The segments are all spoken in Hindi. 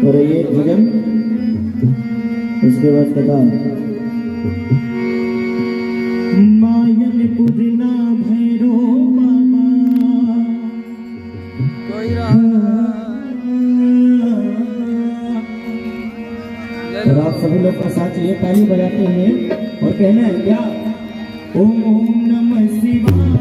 और ये भजन उसके बाद कथा। मायन पुरना भैरो बाबा कोई और आप सभी लोग का साथ ये ताली बजाते हैं और कहना है क्या, ओम नमः शिवाय।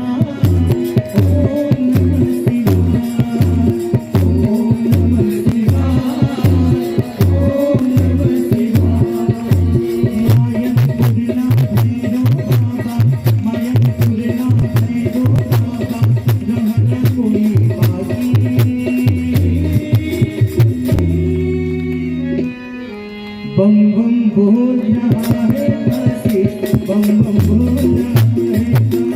बम बम बोल रहा है काशी, बम बम बोल रहा है काशी,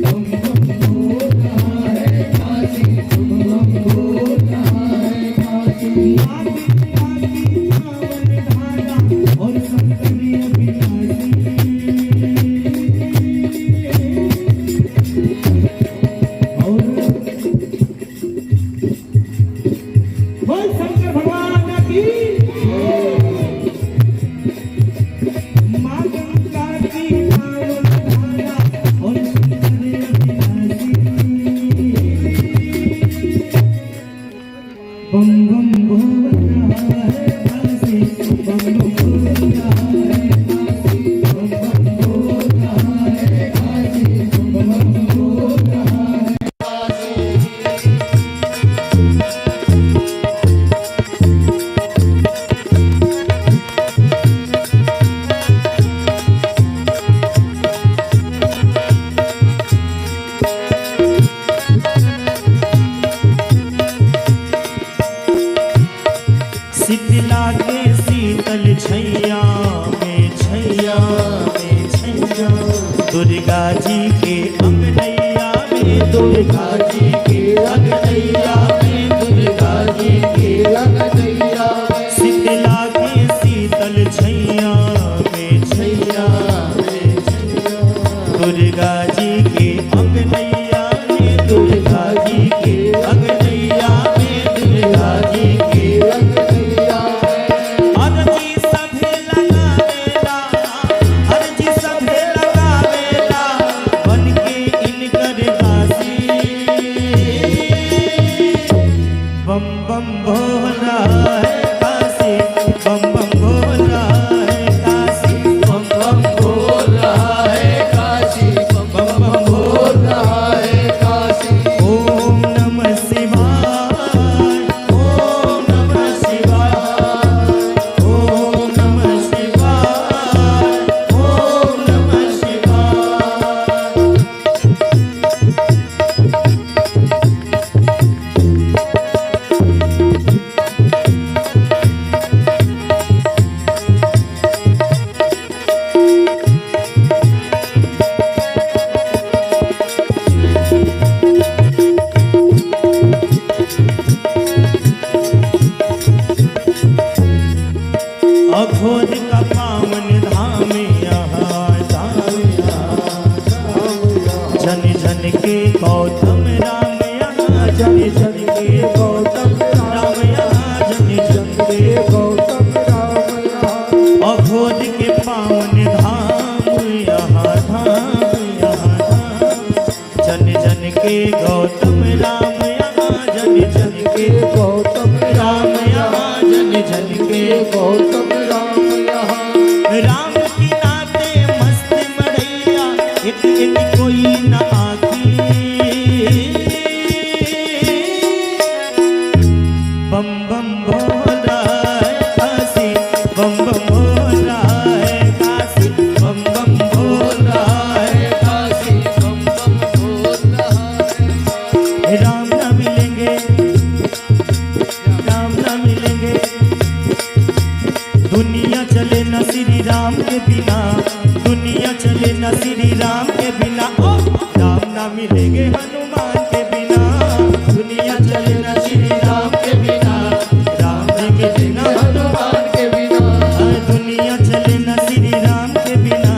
बम बम बोल रहा है काशी, बम बम बोल रहा है काशी। आदि पावन धारा और संकल्य विनाशी, और बोल शंकर भगवान की। बम बम बोल रहा है काशी, बम बम बोल रहा है काशी, बम बम बोल रहा है काशी, बम बम बोल रहा है शीतला के शीतल छैया में छैया में छैया, दुर्गा जी के अंगनैया में दुर्गा जी के अंगनैया में दुर्गा जी के अंगनैया में। शीतला के शीतल छैया में छैया में छैया, दुर्गा जी के अंगनैया में दुर्गा जी के अंगनैया में दुर्गा जी के बम बम बोल रहा है काशी, बम बम बोल रहा है काशी, बम बम बोल रहा है काशी, बम बम बोल रहा है काशी। ओम नमः शिवाय, ओम नमः शिवाय, ओम नमः शिवाय, ओम नमः शिवाय। अघोर का पावन धाम यहाँ जन जन के गौतम राम यहाँ, जन जन के गौतम राम यहाँ, जन जन के गौतम राम यहाँ। अघोर के पावन धाम यहाँ जन जन के गौतम राम यहाँ, जन जन के गौतम राम यहाँ, जन जन के गौतम राम की नाते मस्त मड़ैया, एक एक कोई न आखी। बम बम बोल रहा है काशी, बम बम बोल रहा है काशी, बम बम बोल रहा है काशी, बम बम बोल रहा है। राम न मिलेंगे, राम न मिलेंगे, दुनिया चले न श्री राम के बिना, दुनिया चले न श्री राम के बिना। ओ राम ना मिलेंगे हनुमान के बिना, दुनिया चले न श्री राम के बिना, राम के बिना हनुमान के बिना। दुनिया चले न श्री राम के बिना,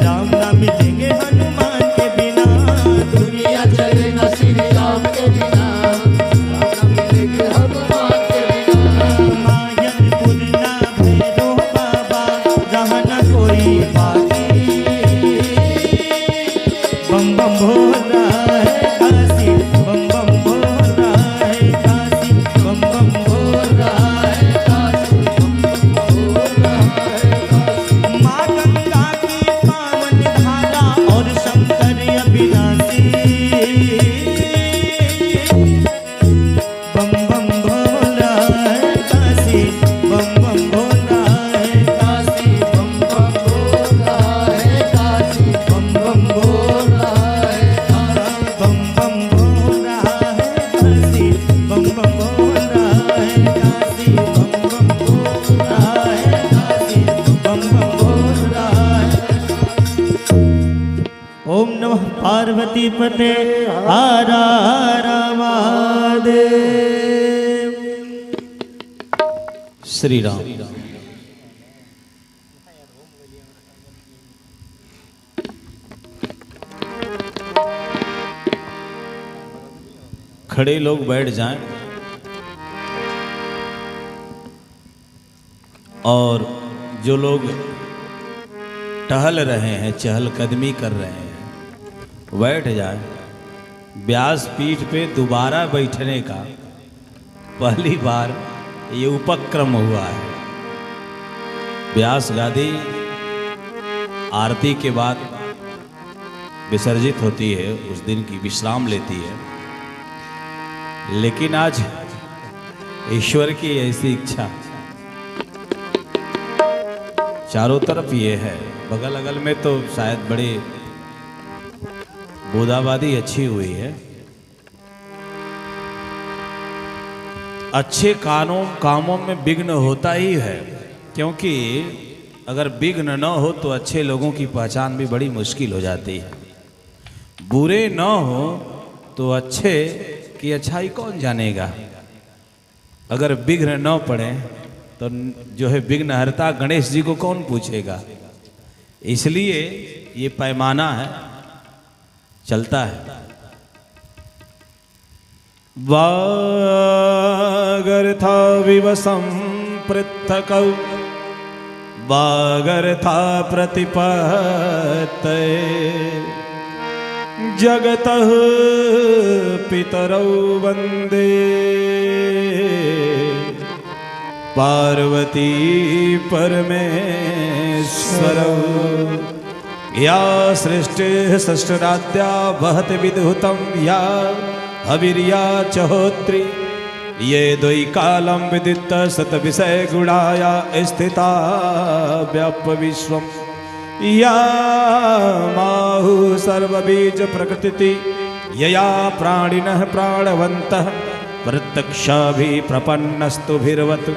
राम ना मिलेंगे हनुमान के बिना, दुनिया चले न श्री राम के बिना, राम ना मिलेंगे हनुमान के बिना। मायन पार्वती पते हर हर महादेव। श्री राम। खड़े लोग बैठ जाएं और जो लोग टहल रहे हैं, चहलकदमी कर रहे हैं, बैठ जाए। व्यासपीठ पे दोबारा बैठने का पहली बार ये उपक्रम हुआ है। व्यास गादी आरती के बाद विसर्जित होती है, उस दिन की विश्राम लेती है, लेकिन आज ईश्वर की ऐसी इच्छा, चारों तरफ ये है, बगल अगल में तो शायद बड़ी बूंदाबांदी अच्छी हुई है। अच्छे कामों में विघ्न होता ही है, क्योंकि अगर विघ्न न हो तो अच्छे लोगों की पहचान भी बड़ी मुश्किल हो जाती है। बुरे न हो तो अच्छे की अच्छाई कौन जानेगा। अगर विघ्न न पड़े तो जो है विघ्नहर्ता गणेश जी को कौन पूछेगा। इसलिए ये पैमाना है, चलता है। वागर्था विवसं पृथक वागर्था प्रतिपत्तये जगतः पितरौ वन्दे पार्वती परमेश्वरौ। या सृष्टिः सृष्टिराद्या वहति विदुतं या हविर्या च होत्री ये द्वैकालं विदित सतविषय गुणाया स्थिता व्याप्य विश्वम्। या माहु सर्वबीज प्रकृति यया प्राणिनः प्राणवन्तः प्रत्यक्षाभि प्रपन्नस्तुभिर्वत्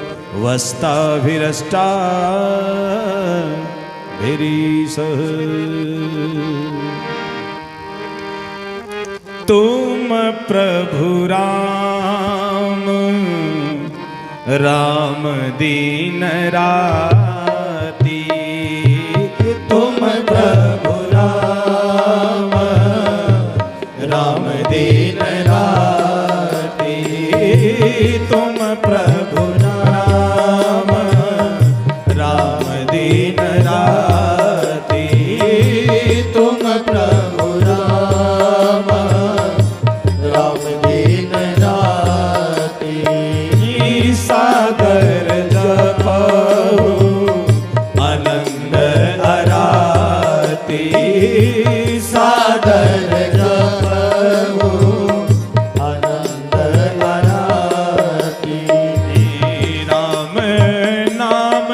वस्ताभिरष्टाभिरीशः। तुम प्रभु राम राम दीन राती, तुम प्रभु राम राम दीन राती, तुम प्रभु राम राम दीन राती, तुम प्रभु राम राम दीन राती। सागर जपहु आनंद अराती, सागर जपहु आनंद अराती। राम नाम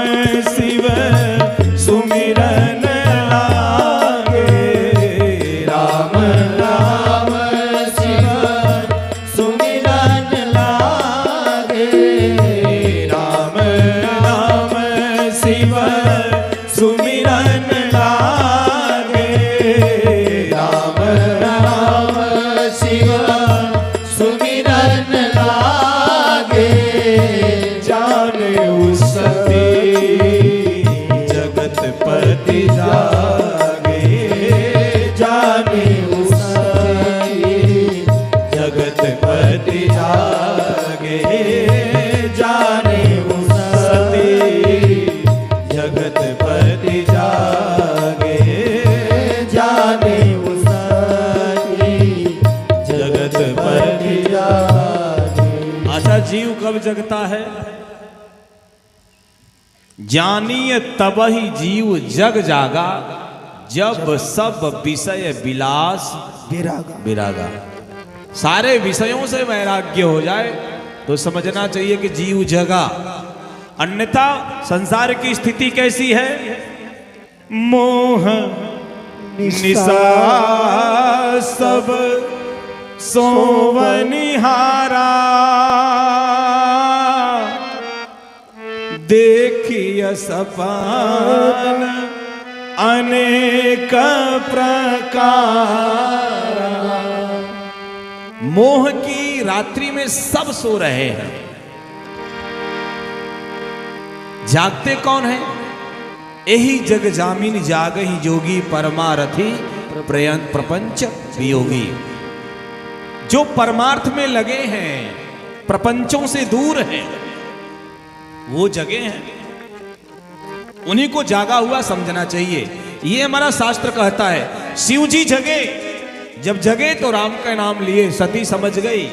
शिव सुमिरन लागे, राम नाम शिव सुमिरन लागे, राम नाम शिव सुमिरन लागे, राम नाम शिव सुमिरन लागे। जाने उसती जगत पति जागे, जाने उसती जगत पति जागे, जाने उसती जगत पति जागे, जाने उसती जगत पति जागे। अच्छा, जीव कब जगता है? जानिए तब ही जीव जग जागा, जब सब विषय विलास विरागा। सारे विषयों से वैराग्य हो जाए तो समझना चाहिए कि जीव जगा। अन्यथा संसार की स्थिति कैसी है? मोह निशा सब सोवनिहारा, देखिय सपन अनेक प्रकार। मोह की रात्रि में सब सो रहे हैं, जागते कौन है? यही जग जामिन जागहि जोगी परमारथी प्रपंच वियोगी। जो परमार्थ में लगे हैं, प्रपंचों से दूर हैं, वो जगे हैं, उन्हीं को जागा हुआ समझना चाहिए। ये हमारा शास्त्र कहता है। शिव जी जगे, जब जगे तो राम का नाम लिए, सती समझ गई,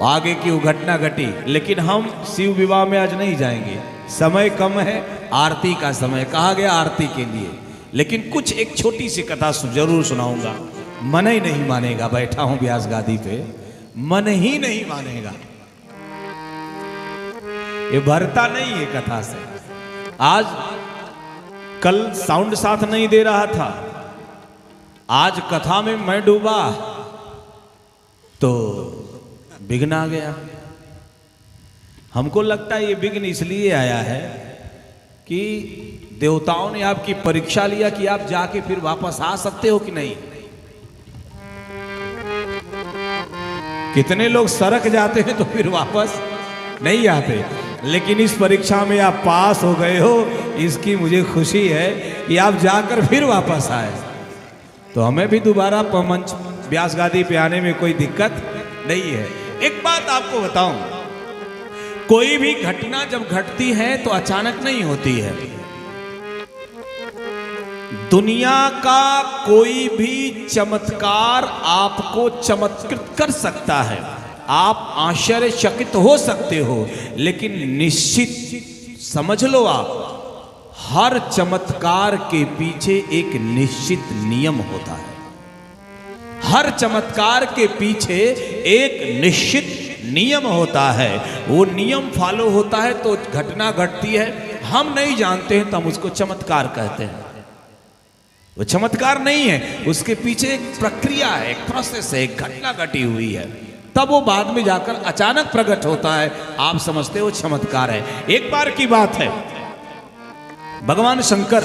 आगे की वो घटना घटी। लेकिन हम शिव विवाह में आज नहीं जाएंगे, समय कम है, आरती का समय कहा गया आरती के लिए। लेकिन कुछ एक छोटी सी कथा जरूर सुनाऊंगा। मन ही नहीं मानेगा, बैठा हूं व्यास गादी पे, मन ही नहीं मानेगा, ये भरता नहीं है कथा से। आज कल साउंड साथ नहीं दे रहा था, आज कथा में मैं डूबा तो विघ्न आ गया। हमको लगता है ये विघ्न इसलिए आया है कि देवताओं ने आपकी परीक्षा लिया कि आप जाके फिर वापस आ सकते हो कि नहीं। कितने लोग सरक जाते हैं तो फिर वापस नहीं आते, लेकिन इस परीक्षा में आप पास हो गए हो, इसकी मुझे खुशी है कि आप जाकर फिर वापस आए। तो हमें भी दोबारा मंच व्यास गादी पे आने में कोई दिक्कत नहीं है। एक बात आपको बताऊं, कोई भी घटना जब घटती है तो अचानक नहीं होती है। दुनिया का कोई भी चमत्कार आपको चमत्कृत कर सकता है, आप आश्चर्यचकित हो सकते हो, लेकिन निश्चित समझ लो, आप हर चमत्कार के पीछे एक निश्चित नियम होता है। हर चमत्कार के पीछे एक निश्चित नियम होता है, वो नियम फॉलो होता है तो घटना घटती है। हम नहीं जानते हैं तो हम उसको चमत्कार कहते हैं। वो चमत्कार नहीं है, उसके पीछे एक प्रक्रिया है, एक प्रोसेस है, एक घटना घटी हुई है, तब वो बाद में जाकर अचानक प्रकट होता है, आप समझते हो चमत्कार है। एक बार की बात है, भगवान शंकर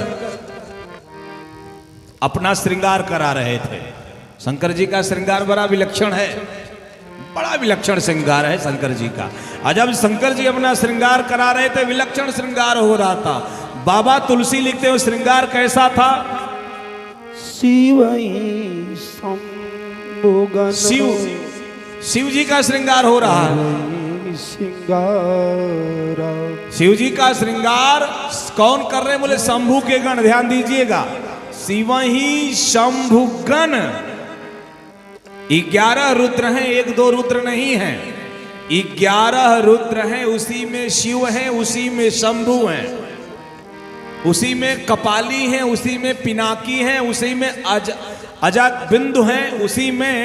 अपना श्रृंगार करा रहे थे। शंकर जी का श्रृंगार बड़ा विलक्षण है, बड़ा विलक्षण श्रृंगार है शंकर जी का। और जब शंकर जी अपना श्रृंगार करा रहे थे, विलक्षण श्रृंगार हो रहा था। बाबा तुलसी लिखते हो श्रृंगार कैसा था? शिव जी का श्रृंगार हो रहा है। शिव जी का श्रृंगार कौन कर रहे हैं? बोले शंभु के गण। ध्यान दीजिएगा, शिव ही शंभु गण। 11 रुद्र हैं, 1-2 रुद्र नहीं हैं, 11 रुद्र हैं। उसी में शिव हैं, उसी में शंभु हैं, उसी में कपाली हैं, उसी में पिनाकी हैं, उसी में अजक बिंदु हैं, उसी में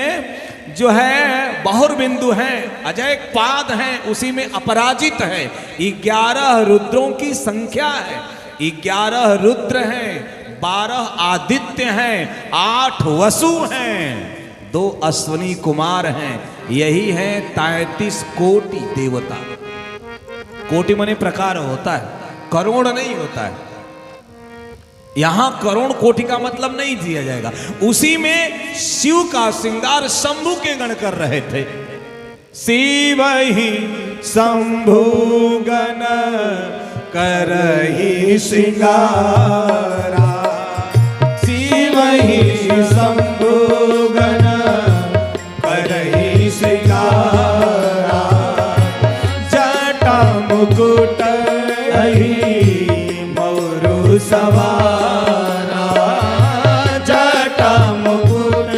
जो है बहुर बिंदु हैं, अजय पाद हैं, उसी में अपराजित है। 11 रुद्रों की संख्या है, 11 रुद्र हैं, 12 आदित्य हैं, 8 वसु हैं, 2 अश्वनी कुमार हैं। यही है 33 कोटि देवता। कोटि माने प्रकार होता है, करोड़ नहीं होता है। यहां करोड़ कोटि का मतलब नहीं दिया जाएगा। उसी में शिव का श्रृंगार शंभु के गण कर रहे थे। शिव ही शंभु गण करहि श्रृंगारा, शिव ही शंभु गण करहि श्रृंगारा, जटा मुकुट मौरु सवारा, जटा मुकुट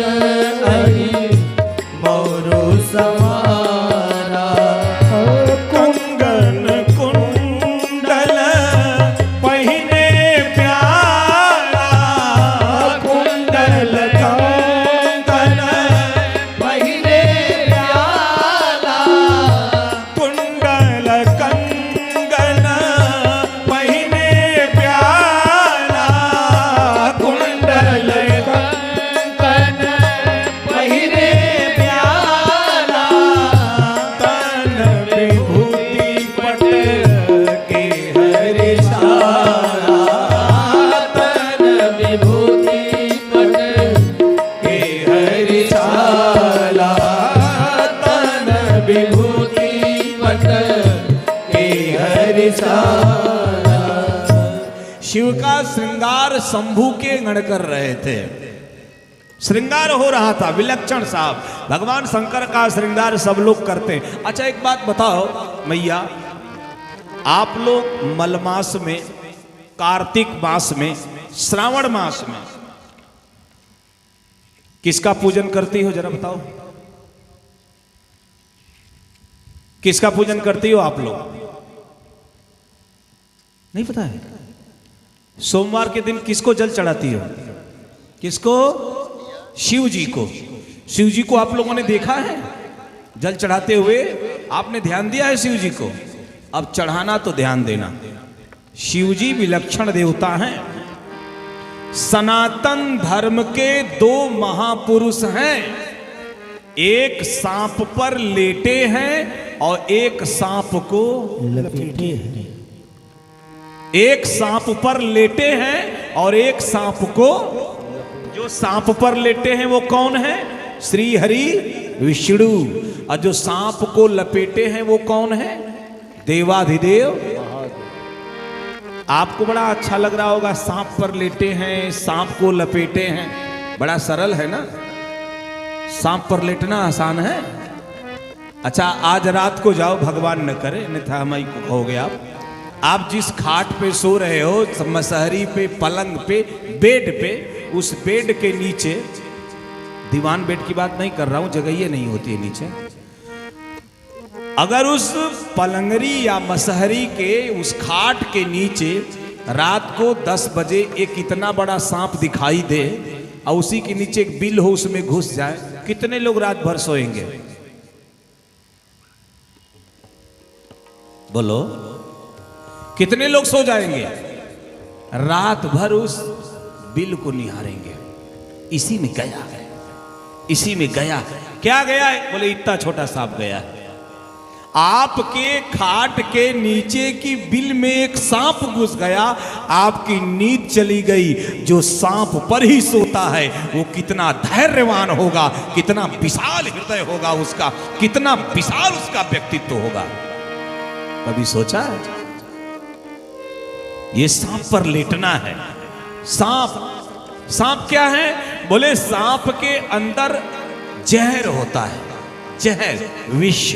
मौरु सवारा, कुंगन कुंडल पहिने प्यारा, कुंडल कंगन पहिने प्यारा, कुंडल कंगन पहिने प्यारा, रिसाला। शिव का श्रृंगार शंभू के गण कर रहे थे, श्रृंगार हो रहा था विलक्षण साहब। भगवान शंकर का श्रृंगार सब लोग करते हैं। अच्छा एक बात बताओ मैया, आप लोग मलमास में, कार्तिक मास में, श्रावण मास में किसका पूजन करती हो जरा बताओ? किसका पूजन करती हो आप लोग? नहीं पता है? सोमवार के दिन किसको जल चढ़ाती हो? किसको? शिव जी को। शिव जी को आप लोगों ने देखा है जल चढ़ाते हुए? आपने ध्यान दिया है शिव जी को? अब चढ़ाना तो ध्यान देना। शिव जी विलक्षण देवता हैं। सनातन धर्म के दो महापुरुष हैं, एक सांप पर लेटे हैं और एक सांप को लपेटे हैं। एक सांप पर लेटे हैं और एक सांप को, जो सांप पर लेटे हैं वो कौन है? श्री हरि विष्णु। और जो सांप को लपेटे हैं वो कौन है? देवाधिदेव। आपको बड़ा अच्छा लग रहा होगा, सांप पर लेटे हैं, सांप को लपेटे हैं, बड़ा सरल है ना? सांप पर लेटना आसान है। अच्छा आज रात को जाओ, भगवान न करे अन्यथा हम ही कहोगे आप जिस खाट पे सो रहे हो, मसहरी पे, पलंग पे, बेड पे, उस बेड के नीचे, दीवान बेड की बात नहीं कर रहा हूं, जगह ये नहीं होती है नीचे, अगर उस पलंगरी या मसहरी के उस खाट के नीचे रात को 10 बजे एक इतना बड़ा सांप दिखाई दे और उसी के नीचे एक बिल हो उसमें घुस जाए, कितने लोग रात भर सोएंगे? बोलो कितने लोग सो जाएंगे? रात भर उस बिल को निहारेंगे। इसी में गया है, इसी में गया। क्या गया है? बोले इतना छोटा सांप गया है। आपके खाट के नीचे की बिल में एक सांप घुस गया, आपकी नींद चली गई। जो सांप पर ही सोता है वो कितना धैर्यवान होगा, कितना विशाल हृदय होगा उसका, कितना विशाल उसका व्यक्तित्व होगा। कभी सोचा है? ये सांप पर लेटना है। सांप क्या है? बोले सांप के अंदर जहर होता है, जहर, विष।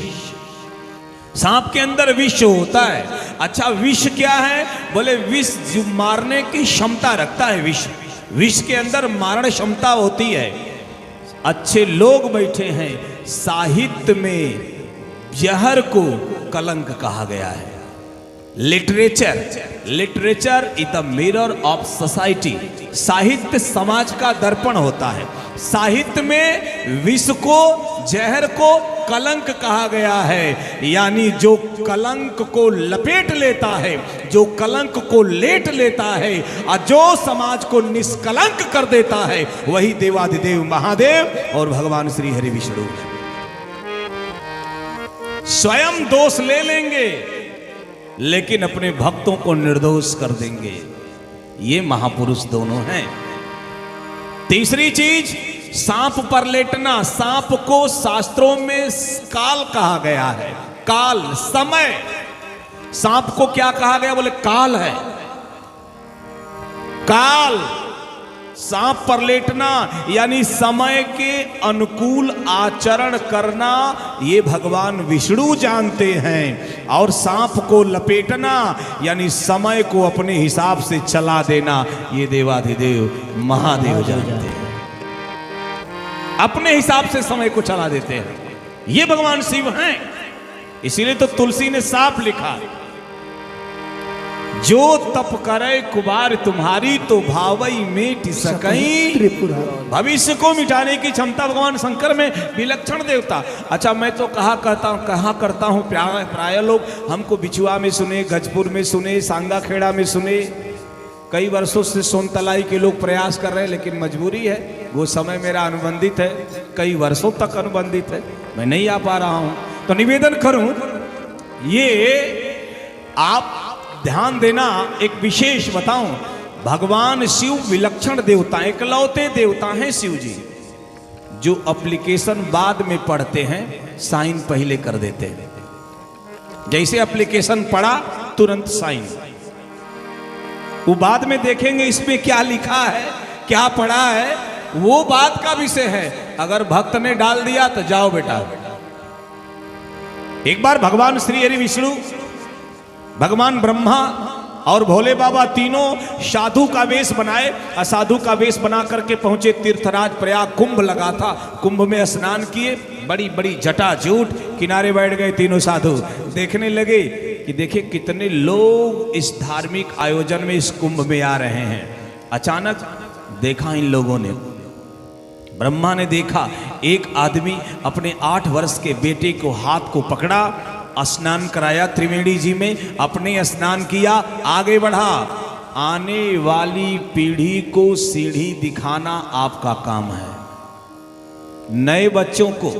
सांप के अंदर विष होता है। अच्छा विष क्या है? बोले विष जो मारने की क्षमता रखता है। विष के अंदर मारण क्षमता होती है। अच्छे लोग बैठे हैं। साहित्य में जहर को कलंक कहा गया है। Literature is the mirror of society. साहित्य समाज का दर्पण होता है। साहित्य में विष को, जहर को कलंक कहा गया है। यानी जो कलंक को लपेट लेता है, जो कलंक को लेट लेता है और जो समाज को निष्कलंक कर देता है, वही देवाधिदेव महादेव और भगवान श्री हरि विष्णु। स्वयं दोष ले लेंगे लेकिन अपने भक्तों को निर्दोष कर देंगे। ये महापुरुष दोनों हैं। तीसरी चीज, सांप पर लेटना। सांप को शास्त्रों में काल कहा गया है। काल, समय। सांप को क्या कहा गया? बोले काल है। काल, सांप पर लेटना यानी समय के अनुकूल आचरण करना, ये भगवान विष्णु जानते हैं। और सांप को लपेटना यानी समय को अपने हिसाब से चला देना, ये देवाधिदेव महादेव जानते हैं। अपने हिसाब से समय को चला देते हैं, ये भगवान शिव हैं। इसीलिए तो तुलसी ने साफ लिखा, जो तप करे कुमार तुम्हारी, तो भावई मेट सकई। भविष्य को मिटाने की क्षमता भगवान शंकर में विलक्षण देवता। अच्छा मैं तो कहा करता हूँ प्राय लोग हमको बिचुआ में सुने, गजपुर में सुने, सांगा खेड़ा में सुने। कई वर्षों से सोनतलाई के लोग प्रयास कर रहे हैं, लेकिन मजबूरी है, वो समय मेरा अनुबंधित है, कई वर्षों तक अनुबंधित है, मैं नहीं आ पा रहा हूँ। तो निवेदन करूं, ये आप ध्यान देना। एक विशेष बताऊं, भगवान शिव विलक्षण देवता, एकलौते देवता हैं शिव जी। जो एप्लीकेशन बाद में पढ़ते हैं, साइन पहले कर देते हैं। जैसे एप्लीकेशन पढ़ा तुरंत साइन। वो बाद में देखेंगे इसमें क्या लिखा है, क्या पढ़ा है, वो बात का विषय है। अगर भक्त ने डाल दिया तो जाओ बेटा। एक बार भगवान श्री हरि विष्णु, भगवान ब्रह्मा और भोले बाबा तीनों साधु का वेश बनाए, असाधु का वेश बना करके पहुंचे तीर्थराज प्रयाग। कुंभ लगा था, कुंभ में स्नान किए, बड़ी बड़ी जटाजूट, किनारे बैठ गए तीनों साधु। देखने लगे कि देखिए कितने लोग इस धार्मिक आयोजन में, इस कुंभ में आ रहे हैं। अचानक देखा इन लोगों ने, ब्रह्मा ने देखा एक आदमी अपने 8 वर्ष के बेटे को हाथ को पकड़ा, स्नान कराया त्रिवेणी जी में, अपने स्नान किया, आगे बढ़ा। आने वाली पीढ़ी को सीढ़ी दिखाना आपका काम है। नए बच्चों को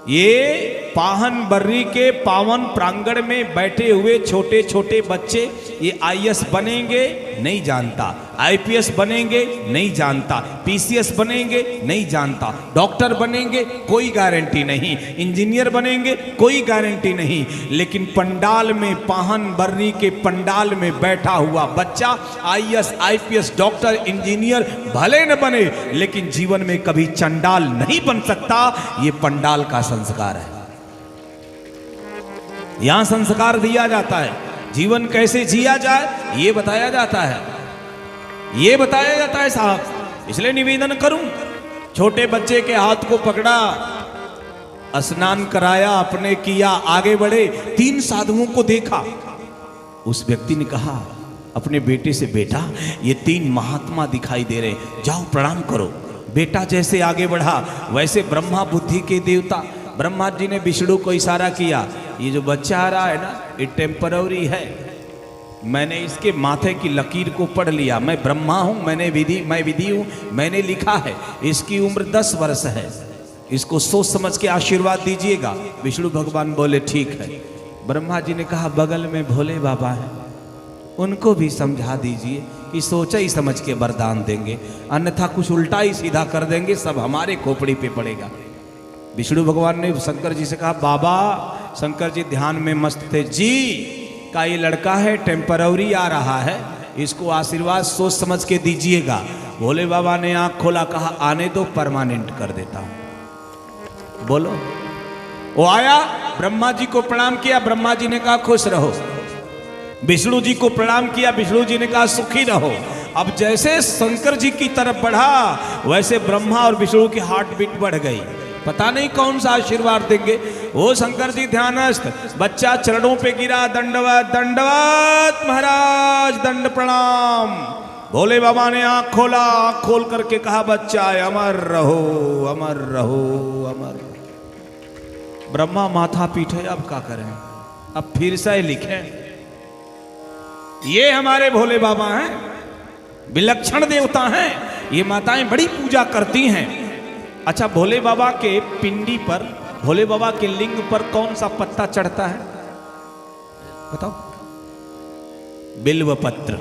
ये पाहन बर्री के पावन प्रांगण में बैठे हुए छोटे छोटे बच्चे, ये आईएएस बनेंगे नहीं जानता, आईपीएस बनेंगे नहीं जानता, पीसीएस बनेंगे नहीं जानता, डॉक्टर बनेंगे कोई गारंटी नहीं, इंजीनियर बनेंगे कोई गारंटी नहीं। लेकिन पंडाल में, पाहन बर्री के पंडाल में बैठा हुआ बच्चा आईएएस, आईपीएस, डॉक्टर, इंजीनियर भले न बने, लेकिन जीवन में कभी चंडाल नहीं बन सकता। ये पंडाल का संस्कार है। यहां संस्कार दिया जाता है, जीवन कैसे जिया जाए ये बताया जाता है, ये बताया जाता है साहब। इसलिए निवेदन करूं, छोटे बच्चे के हाथ को पकड़ा, स्नान कराया, अपने किया, आगे बढ़े। 3 साधुओं को देखा। उस व्यक्ति ने कहा अपने बेटे से, बेटा ये 3 महात्मा दिखाई दे रहे, जाओ प्रणाम करो। बेटा जैसे आगे बढ़ा, वैसे ब्रह्मा बुद्धि के देवता ब्रह्मा जी ने विष्णु को इशारा किया, ये जो बच्चा आ रहा है ना, ये टेम्पररी है। मैंने इसके माथे की लकीर को पढ़ लिया, मैं ब्रह्मा हूं, मैं विधि हूं, मैंने लिखा है। इसकी उम्र 10 वर्ष है, इसको सोच समझ के आशीर्वाद दीजिएगा। विष्णु भगवान बोले ठीक है। ब्रह्मा जी ने कहा बगल में भोले बाबा है, उनको भी समझा दीजिए कि सोचा ही समझ के वरदान देंगे, अन्यथा कुछ उल्टा ही सीधा कर देंगे, सब हमारे खोपड़ी पे पड़ेगा। विष्णु भगवान ने शंकर जी से कहा बाबा, शंकर जी ध्यान में मस्त थे, जी का ये लड़का है, टेम्पररी आ रहा है, इसको आशीर्वाद सोच समझ के दीजिएगा। भोले बाबा ने आंख खोला, कहा आने दो, परमानेंट कर देता हूं। बोलो। वो आया, ब्रह्मा जी को प्रणाम किया, ब्रह्मा जी ने कहा खुश रहो। विष्णु जी को प्रणाम किया, विष्णु जी ने कहा सुखी रहो। अब जैसे शंकर जी की तरफ बढ़ा, वैसे ब्रह्मा और विष्णु की हार्ट बीट बढ़ गई। पता नहीं कौन सा आशीर्वाद देंगे। वो शंकर जी ध्यानस्थ, बच्चा चरणों पे गिरा, दंडवत दंडवत महाराज, दंड प्रणाम। भोले बाबा ने आंख खोला, आंख खोल करके कहा बच्चा अमर रहो, अमर रहो, अमर। ब्रह्मा माथा पीटे, अब क्या करें, अब फिर से लिखे। ये हमारे भोले बाबा हैं, विलक्षण देवता हैं, ये माताएं बड़ी पूजा करती हैं। अच्छा, भोले बाबा के पिंडी पर, भोले बाबा के लिंग पर कौन सा पत्ता चढ़ता है बताओ? बिल्व पत्र,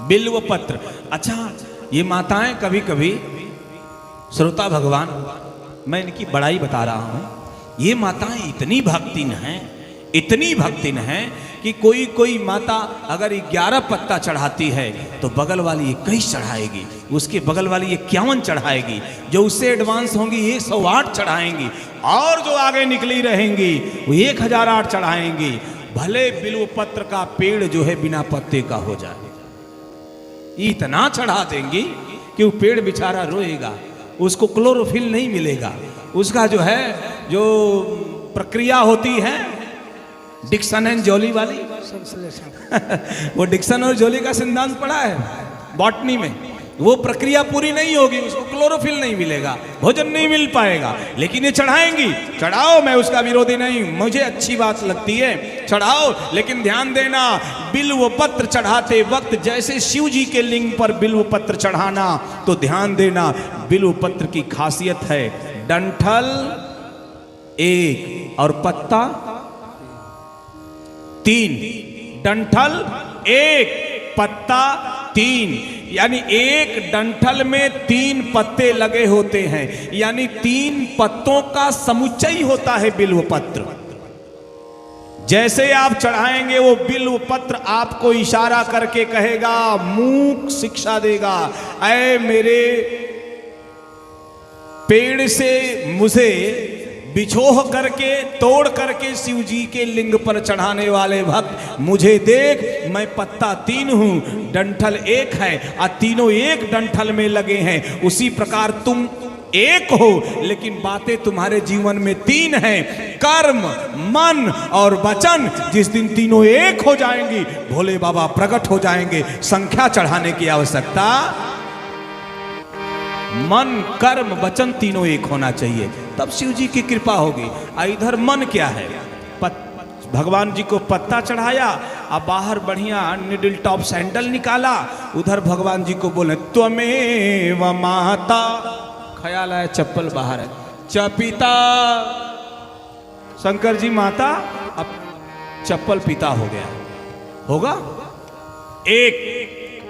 बिल्व पत्र। अच्छा, ये माताएं कभी कभी, श्रोता भगवान, मैं इनकी बड़ाई बता रहा हूं, ये माताएं इतनी भक्तिन हैं, इतनी भक्तिन हैं कि कोई कोई माता अगर 11 पत्ता चढ़ाती है तो बगल वाली 21 चढ़ाएगी, उसके बगल वाली 51 चढ़ाएगी, जो उससे एडवांस होंगी 108 चढ़ाएंगी, और जो आगे निकली रहेंगी वो 1008 चढ़ाएंगी। भले बिल्व पत्र का पेड़ जो है बिना पत्ते का हो जाए, इतना चढ़ा देंगी कि वो पेड़ बेचारा रोएगा, उसको क्लोरोफिल नहीं मिलेगा। उसका जो है, जो प्रक्रिया होती है डिक्सन एंड जॉली वाली वो डिक्सन और जॉली का सिद्धांत पढ़ा है बॉटनी में, वो प्रक्रिया पूरी नहीं होगी, उसको क्लोरोफिल नहीं मिलेगा, भोजन नहीं मिल पाएगा। लेकिन ये चढ़ाएंगी, चढ़ाओ, मैं उसका विरोधी नहीं, मुझे अच्छी बात लगती है, चढ़ाओ। लेकिन ध्यान देना, बिल्व पत्र चढ़ाते वक्त जैसे शिव जी के लिंग पर बिल्व पत्र चढ़ाना, तो ध्यान देना बिल्व पत्र की खासियत है डंठल 1 और पत्ता 3, डंठल 1 पत्ता 3, यानी एक डंठल में 3 पत्ते लगे होते हैं, यानी 3 पत्तों का समुच्चय होता है बिल्व पत्र। जैसे आप चढ़ाएंगे वो बिल्व पत्र आपको इशारा करके कहेगा, मूक शिक्षा देगा, ऐ मेरे पेड़ से मुझे बिछोह करके तोड़ करके शिव जी के लिंग पर चढ़ाने वाले भक्त, मुझे देख, मैं पत्ता 3 हूं, डंठल 1 है और तीनों एक डंठल में लगे हैं। उसी प्रकार तुम एक हो, लेकिन बातें तुम्हारे जीवन में 3 हैं, कर्म, मन और वचन। जिस दिन तीनों एक हो जाएंगी, भोले बाबा प्रकट हो जाएंगे। संख्या चढ़ाने की आवश्यकता, मन, कर्म, वचन तीनों एक होना चाहिए, तब शिव जी की कृपा होगी। इधर मन क्या है, भगवान जी को पत्ता चढ़ाया, अब बाहर बढ़िया निडल टॉप सैंडल निकाला, उधर भगवान जी को बोले त्वमेव माता, ख्याल आया चप्पल बाहर है, चपिता, शंकर जी माता, अब चप्पल पिता हो गया, होगा।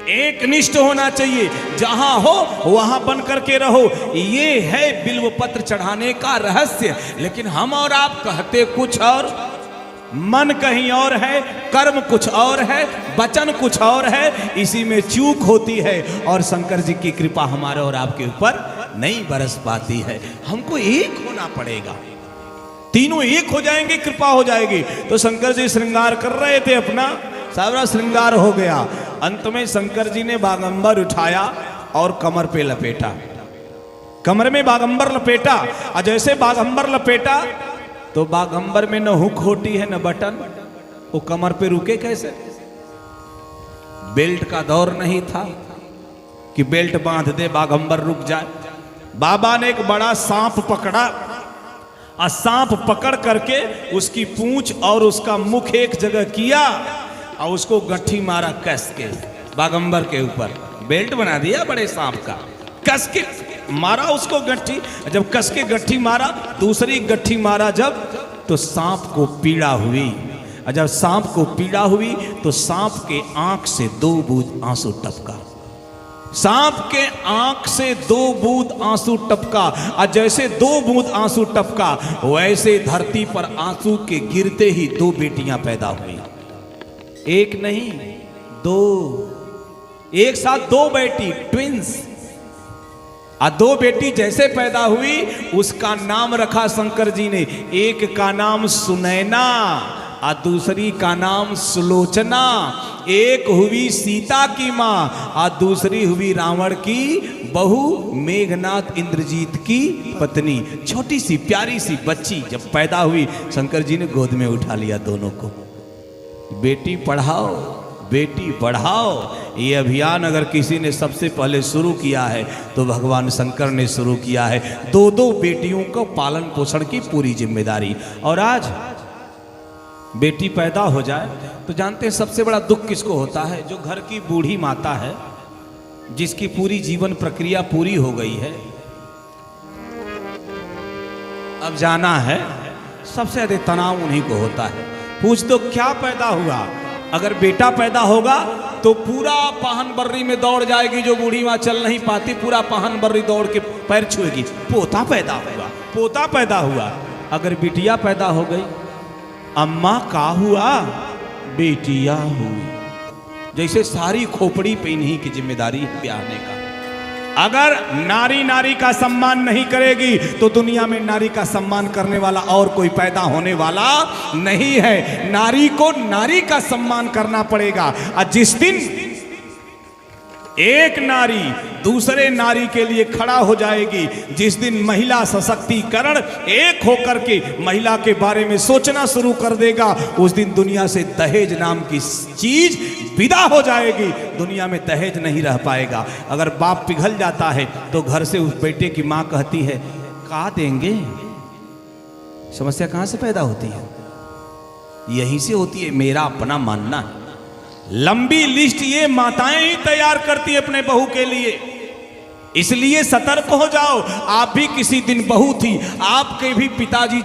एक निष्ठ होना चाहिए, जहां हो वहां बन करके रहो। ये है बिल्व पत्र चढ़ाने का रहस्य। लेकिन हम और आप कहते कुछ और, मन कहीं और है, कर्म कुछ और है, वचन कुछ और है, इसी में चूक होती है और शंकर जी की कृपा हमारे और आपके ऊपर नहीं बरस पाती है। हमको एक होना पड़ेगा, तीनों एक हो जाएंगे, कृपा हो जाएगी। तो शंकर जी श्रृंगार कर रहे थे, अपना सारा श्रृंगार हो गया। अंत में शंकर जी ने बागंबर उठाया और कमर पे लपेटा, कमर में बागंबर लपेटा। और जैसे बागंबर लपेटा तो बागंबर में न हुक होती है न बटन, वो कमर पे रुके कैसे? बेल्ट का दौर नहीं था कि बेल्ट बांध दे बागंबर रुक जाए। बाबा ने एक बड़ा सांप पकड़ा और सांप पकड़ करके उसकी पूंछ और उसका मुख एक जगह किया और उसको गट्ठी मारा कस के बागंबर के ऊपर। बेल्ट बना दिया बड़े सांप का, कस के मारा उसको गट्ठी। जब कस के गट्ठी मारा, दूसरी गट्ठी मारा जब, तो सांप को पीड़ा हुई। और जब सांप को पीड़ा हुई तो सांप के आंख से 2 बूंद आंसू टपका, सांप के आंख से 2 बूंद आंसू टपका। और जैसे 2 बूंद आंसू टपका, वैसे धरती पर आंसू के गिरते ही 2 बेटियां पैदा हुई। एक नहीं 2, एक साथ 2 बेटी, ट्विंस। और 2 बेटी जैसे पैदा हुई, उसका नाम रखा शंकर जी ने। एक का नाम सुनैना और दूसरी का नाम सुलोचना। एक हुई सीता की माँ और दूसरी हुई रावण की बहू मेघनाथ इंद्रजीत की पत्नी। छोटी सी प्यारी सी बच्ची जब पैदा हुई, शंकर जी ने गोद में उठा लिया दोनों को। बेटी पढ़ाओ, बेटी बढ़ाओ, ये अभियान अगर किसी ने सबसे पहले शुरू किया है तो भगवान शंकर ने शुरू किया है। 2 बेटियों को पालन पोषण की पूरी जिम्मेदारी। और आज बेटी पैदा हो जाए तो जानते हैं सबसे बड़ा दुख किसको होता है? जो घर की बूढ़ी माता है, जिसकी पूरी जीवन प्रक्रिया पूरी हो गई है, अब जाना है, सबसे अधिक तनाव उन्हीं को होता है। पूछ दो क्या पैदा हुआ? अगर बेटा पैदा होगा तो पूरा पाहन बर्री में दौड़ जाएगी, जो बूढ़ी माँ चल नहीं पाती, पूरा पाहन बर्री दौड़ के पैर छुएगी। पोता पैदा हुआ, पोता पैदा हुआ। अगर बिटिया पैदा हो गई, अम्मा का हुआ? बेटिया हुई। जैसे सारी खोपड़ी पे इन्हीं की जिम्मेदारी है ब्याहने का। अगर नारी नारी का सम्मान नहीं करेगी तो दुनिया में नारी का सम्मान करने वाला और कोई पैदा होने वाला नहीं है। नारी को नारी का सम्मान करना पड़ेगा। और जिस दिन एक नारी दूसरे नारी के लिए खड़ा हो जाएगी, जिस दिन महिला सशक्तिकरण एक होकर के महिला के बारे में सोचना शुरू कर देगा, उस दिन दुनिया से दहेज नाम की चीज विदा हो जाएगी। दुनिया में दहेज नहीं रह पाएगा। अगर बाप पिघल जाता है तो घर से उस बेटे की मां कहती है कहा देंगे। समस्या कहां से पैदा होती है? यहीं से होती है, मेरा अपना मानना है। लंबी लिस्ट ये माताएं ही तैयार करती है अपने बहू के लिए। इसलिए सतर्क हो जाओ। आप भी किसी दिन बहू थी, आपके भी पिताजी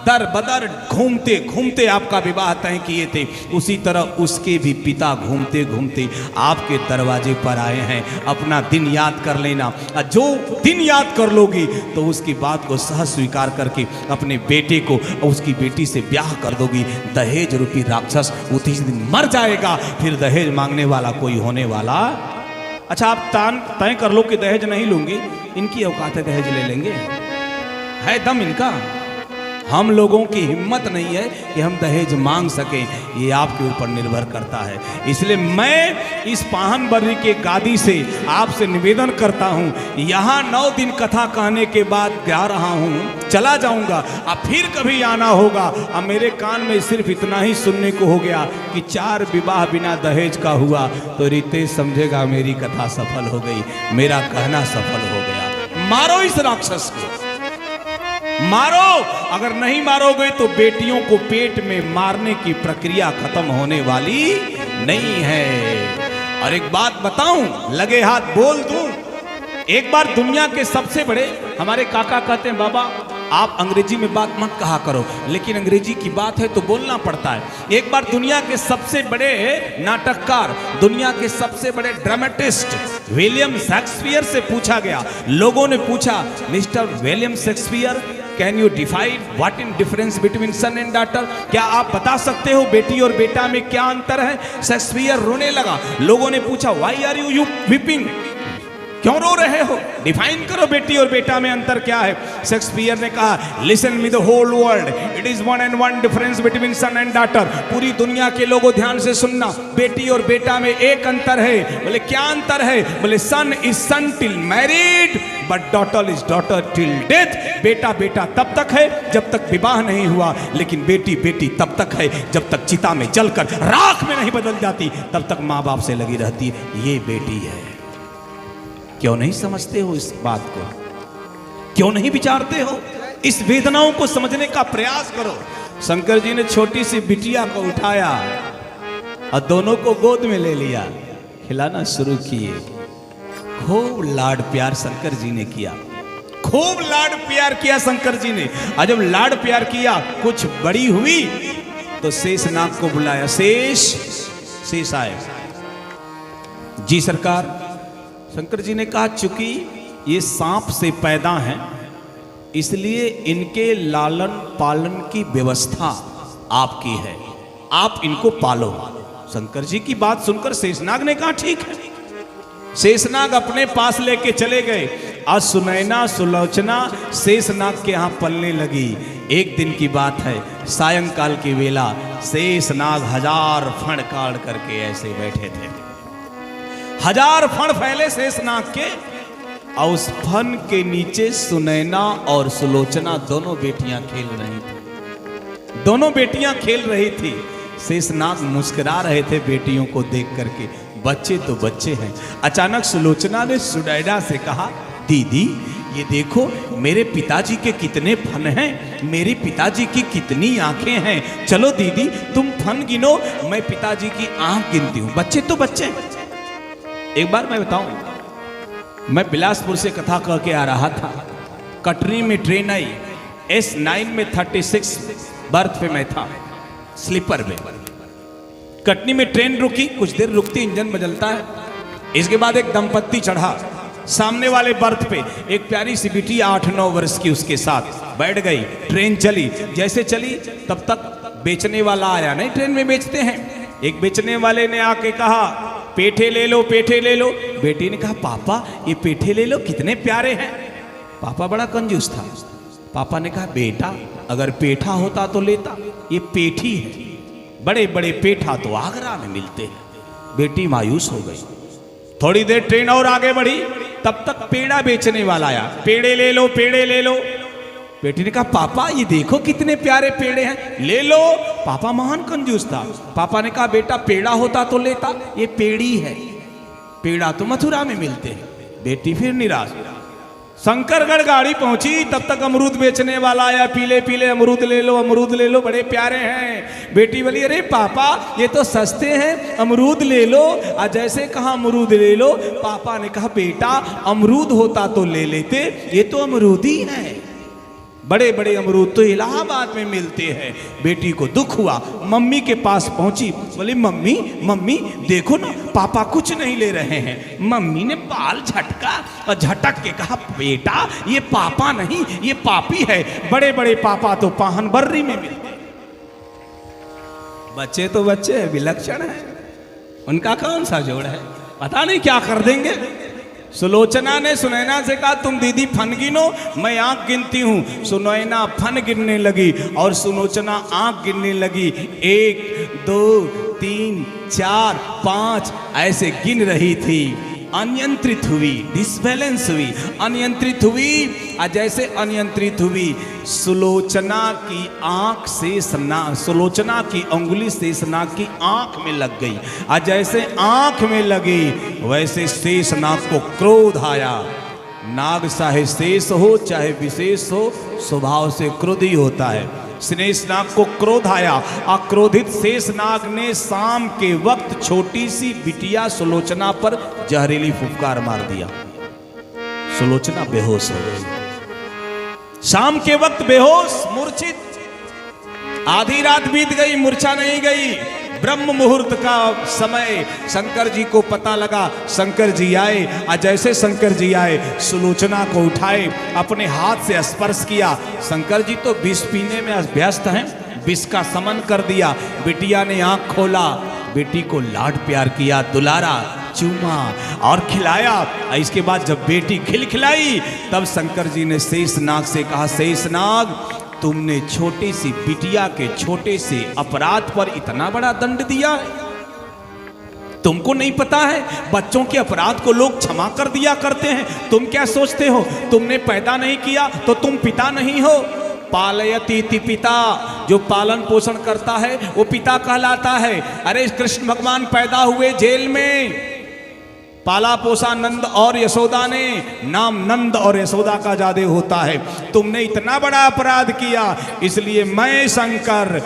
दर बदर घूमते घूमते आपका विवाह तय किए थे, उसी तरह उसके भी पिता घूमते घूमते आपके दरवाजे पर आए हैं। अपना दिन याद कर लेना, जो दिन याद कर लोगी तो उसकी बात को सहज स्वीकार करके अपने बेटे को और उसकी बेटी से ब्याह कर दोगी। दहेज रूपी राक्षस उसी दिन मर जाएगा, फिर दहेज मांगने वाला कोई होने वाला। अच्छा, आप तय कर लो कि दहेज नहीं लूंगी, इनकी औकात है दहेज ले लेंगे, है दम इनका। हम लोगों की हिम्मत नहीं है कि हम दहेज मांग सकें, ये आपके ऊपर निर्भर करता है। इसलिए मैं इस पाहन बर्री के गादी से आपसे निवेदन करता हूँ, यहाँ 9 दिन कथा कहने के बाद जा रहा हूँ, चला जाऊँगा। अब फिर कभी आना होगा। अब मेरे कान में सिर्फ इतना ही सुनने को हो गया कि 4 विवाह बिना दहेज का हुआ, तो रितेश समझेगा मेरी कथा सफल हो गई, मेरा कहना सफल हो गया। मारो इस राक्षस को, मारो। अगर नहीं मारोगे तो बेटियों को पेट में मारने की प्रक्रिया खत्म होने वाली नहीं है। और एक बात बताऊं, लगे हाथ बोल दूं, एक बार दुनिया के सबसे बड़े, हमारे काका कहते हैं बाबा आप अंग्रेजी में बात मत कहा करो, लेकिन अंग्रेजी की बात है तो बोलना पड़ता है। एक बार दुनिया के सबसे बड़े नाटककार, दुनिया के सबसे बड़े ड्रामेटिस्ट विलियम शेक्सपियर से पूछा गया, लोगों ने पूछा mister William Shakespeare can you define what in difference between son and daughter, क्या आप बता सकते हो बेटी और बेटा में क्या अंतर है? शेक्सपियर रोने लगा। लोगों ने पूछा व्हाई आर यू वीपिंग, क्यों रो रहे हो, डिफाइन करो बेटी और बेटा में अंतर क्या है। शेक्सपियर ने कहा listen me the whole world, it is one and one difference between son and daughter. पूरी दुनिया के लोगों ध्यान से सुनना, बेटी और बेटा में एक अंतर है। बोले क्या अंतर है? बोले son is son till married but daughter is daughter till death. बेटा बेटा तब तक है जब तक विवाह नहीं हुआ, लेकिन बेटी बेटी तब तक है जब तक चिता में जलकर राख में नहीं बदल जाती, तब तक माँ बाप से लगी रहती है। ये बेटी है। क्यों नहीं समझते हो इस बात को? क्यों नहीं विचारते हो? इस वेदनाओं को समझने का प्रयास करो। शंकर जी ने छोटी सी बिटिया को उठाया और दोनों को गोद में ले लिया, खिलाना शुरू किए। खूब लाड प्यार शंकर जी ने किया, खूब लाड प्यार किया शंकर जी ने। और जब लाड प्यार किया, कुछ बड़ी हुई तो शेषनाग को बुलाया। शेष आए। जी सरकार। शंकर जी ने कहा चूंकि ये सांप से पैदा हैं, इसलिए इनके लालन पालन की व्यवस्था आपकी है, आप इनको पालो। शंकर जी की बात सुनकर शेषनाग ने कहा ठीक है। शेषनाग अपने पास लेके चले गए और सुनैना सुलोचना शेषनाग के यहाँ पलने लगी। एक दिन की बात है, सायंकाल की वेला शेषनाग 1000 फण काट करके ऐसे बैठे थे। 1000 फण फैले शेषनाग के, और उस फन के नीचे सुनैना और सुलोचना दोनों बेटियां खेल रही थी। दोनों बेटियां खेल रही थी। शेषनाग मुस्कुरा रहे थे बेटियों को देख करके, बच्चे तो बच्चे हैं। अचानक सुलोचना ने सुनैना से कहा दीदी ये देखो मेरे पिताजी के कितने फन हैं, मेरे पिताजी की कितनी आंखें हैं। चलो दीदी तुम फन गिनो, मैं पिताजी की आंख गिनती हूं। बच्चे तो बच्चे। एक बार मैं बताऊं, मैं बिलासपुर से कथा कह के आ रहा था, कटनी में ट्रेन आई, S9 में 36 बर्थ पे मैं था, स्लीपर में। कटनी में ट्रेन रुकी, कुछ देर रुकती इंजन बदलता है। इसके बाद एक दंपत्ति चढ़ा, सामने वाले बर्थ पे एक प्यारी सी बिटिया 8-9 वर्ष की उसके साथ बैठ गई। ट्रेन चली, जैसे चली तब तक बेचने वाला आया, नहीं ट्रेन में बेचते हैं। एक बेचने वाले ने आके कहा पेठे ले लो, पेठे ले लो। बेटी ने कहा पापा ये पेठे ले लो, कितने प्यारे हैं। पापा बड़ा कंजूस था। पापा ने कहा बेटा अगर पेठा होता तो लेता, ये पेठी है, बड़े बड़े पेठा तो आगरा में मिलते हैं। बेटी मायूस हो गई। थोड़ी देर ट्रेन और आगे बढ़ी, तब तक पेड़ा बेचने वाला आया, पेड़े ले लो, पेड़े ले लो। बेटी ने कहा पापा ये देखो कितने प्यारे पेड़े हैं, ले लो। पापा महान कंजूस था। पापा ने कहा बेटा पेड़ा होता तो लेता, ये पेड़ी है, पेड़ा तो मथुरा में मिलते हैं। बेटी फिर निराश। शंकरगढ़ गाड़ी पहुंची, तब तक अमरूद बेचने वाला आया, पीले पीले अमरूद ले लो, अमरूद ले लो, बड़े प्यारे हैं। बेटी बोली अरे पापा ये तो सस्ते हैं, अमरूद ले लो। और जैसे कहा अमरूद ले लो, पापा ने कहा बेटा अमरूद होता तो ले लेते, ये तो अमरूद ही है। बड़े बड़े अमरूद तो इलाहाबाद में मिलते हैं। बेटी को दुख हुआ, मम्मी के पास पहुंची, बोली मम्मी मम्मी देखो ना पापा कुछ नहीं ले रहे हैं। मम्मी ने बाल झटका और झटक के कहा बेटा ये पापा नहीं ये पापी है, बड़े बड़े पापा तो पाहन बर्री में मिलते हैं। बच्चे तो बच्चे हैं, विलक्षण है, उनका कौन सा जोड़ है, पता नहीं क्या कर देंगे। सुलोचना ने सुनैना से कहा तुम दीदी फन गिनो, मैं आंख गिनती हूं। सुनैना फन गिनने लगी और सुलोचना आंख गिनने लगी। 1 2 3 4 5 ऐसे गिन रही थी। अनियंत्रित हुई, डिसबैलेंस हुई, अनियंत्रित हुई। और जैसे अनियंत्रित हुई सुलोचना की आंख सुलोचना की अंगुली शेषनाग की आंख में लग गई। और जैसे आंख में लगी वैसे शेषनाग को क्रोध आया। नाग चाहे शेष हो चाहे विशेष हो स्वभाव से क्रोधी होता है। शेषनाग को क्रोध आया। आक्रोधित शेषनाग ने शाम के वक्त छोटी सी बिटिया सुलोचना पर जहरीली फुफकार मार दिया। सुलोचना बेहोश हो गई। शाम के वक्त बेहोश मूर्छित। आधी रात बीत गई, मूर्छा नहीं गई। ब्रह्म मुहूर्त का समय शंकर जी को पता लगा। शंकर जी आए और जैसे शंकर जी आए सुलोचना को उठाए, अपने हाथ से स्पर्श किया। शंकर जी तो विष पीने में व्यस्त हैं, विष का समन कर दिया। बिटिया ने आंख खोला, बेटी को लाड प्यार किया, दुलारा, चूमा और खिलाया। इसके बाद जब बेटी खिलाई तब शंकर जी ने शेषनाग से कहा शेषनाग तुमने छोटी सी बिटिया के छोटे से अपराध पर इतना बड़ा दंड दिया है। तुमको नहीं पता है बच्चों के अपराध को लोग क्षमा कर दिया करते हैं। तुम क्या सोचते हो तुमने पैदा नहीं किया तो तुम पिता नहीं हो। पालयति इति पिता, जो पालन पोषण करता है वो पिता कहलाता है। अरे कृष्ण भगवान पैदा हुए जेल में, पाला पोसा नंद और यशोदा ने, नाम नंद और यशोदा का ज्यादा होता है। तुमने इतना बड़ा अपराध किया, इसलिए मैं शंकर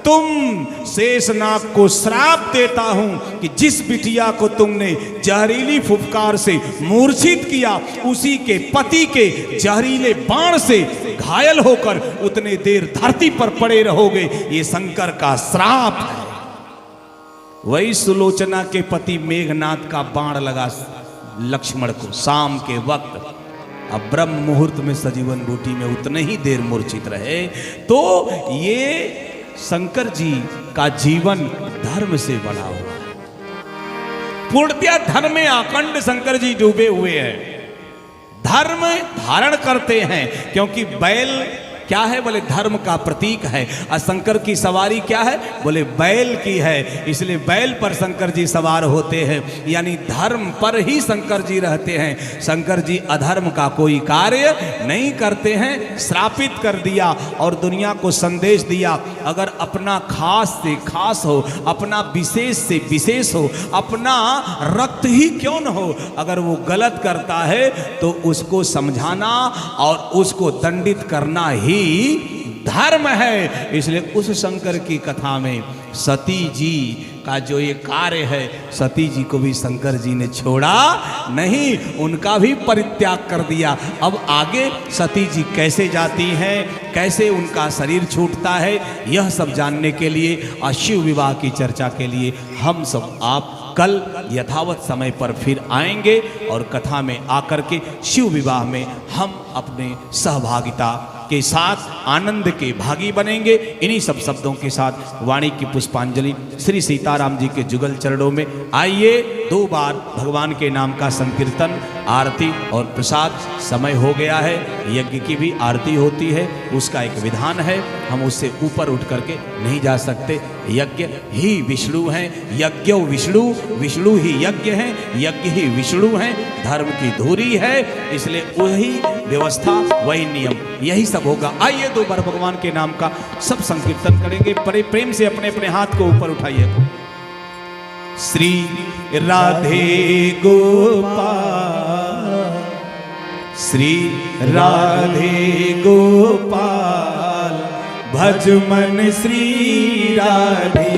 तुम शेषनाग को श्राप देता हूं कि जिस बिटिया को तुमने जहरीली फुफकार से मूर्छित किया उसी के पति के जहरीले बाण से घायल होकर उतने देर धरती पर पड़े रहोगे। ये शंकर का श्राप है। वही सुलोचना के पति मेघनाथ का बाण लगा लक्ष्मण को शाम के वक्त। अब ब्रह्म मुहूर्त में सजीवन बूटी में उतने ही देर मूर्छित रहे। तो ये शंकर जी का जीवन धर्म से बना हुआ है। पूर्णतया धर्म में अखंड शंकर जी डूबे हुए हैं, धर्म धारण करते हैं। क्योंकि बैल क्या है बोले धर्म का प्रतीक है। और शंकर की सवारी क्या है बोले बैल की है, इसलिए बैल पर शंकर जी सवार होते हैं। यानी धर्म पर ही शंकर जी रहते हैं। शंकर जी अधर्म का कोई कार्य नहीं करते हैं। श्रापित कर दिया और दुनिया को संदेश दिया, अगर अपना खास से खास हो, अपना विशेष से विशेष हो, अपना रक्त ही क्यों न हो, अगर वो गलत करता है तो उसको समझाना और उसको दंडित करना ही धर्म है। इसलिए उस शंकर की कथा में सती जी का जो ये कार्य है, सती जी को भी शंकर जी ने छोड़ा नहीं, उनका भी परित्याग कर दिया। अब आगे सती जी कैसे जाती हैं, कैसे उनका शरीर छूटता है, यह सब जानने के लिए और शिव विवाह की चर्चा के लिए हम सब आप कल यथावत समय पर फिर आएंगे और कथा में आकर के शिव विवाह में हम अपने सहभागिता के साथ आनंद के भागी बनेंगे। इन्हीं सब शब्दों के साथ वाणी की पुष्पांजलि श्री सीताराम जी के जुगल चरणों में। आइए 2 बार भगवान के नाम का संकीर्तन, आरती और प्रसाद। समय हो गया है, यज्ञ की भी आरती होती है, उसका एक विधान है, हम उससे ऊपर उठ करके नहीं जा सकते। यज्ञ ही विष्णु हैं, यज्ञो विष्णु, विष्णु ही यज्ञ हैं, यज्ञ ही विष्णु हैं। धर्म की धुरी है, इसलिए वही व्यवस्था वही नियम यही सब होगा। आइए 2 बार भगवान के नाम का सब संकीर्तन करेंगे। बड़े प्रेम से अपने अपने हाथ को ऊपर उठाइए। श्री राधे गोपाल, श्री राधे गोपाल, भज मन श्री राधे,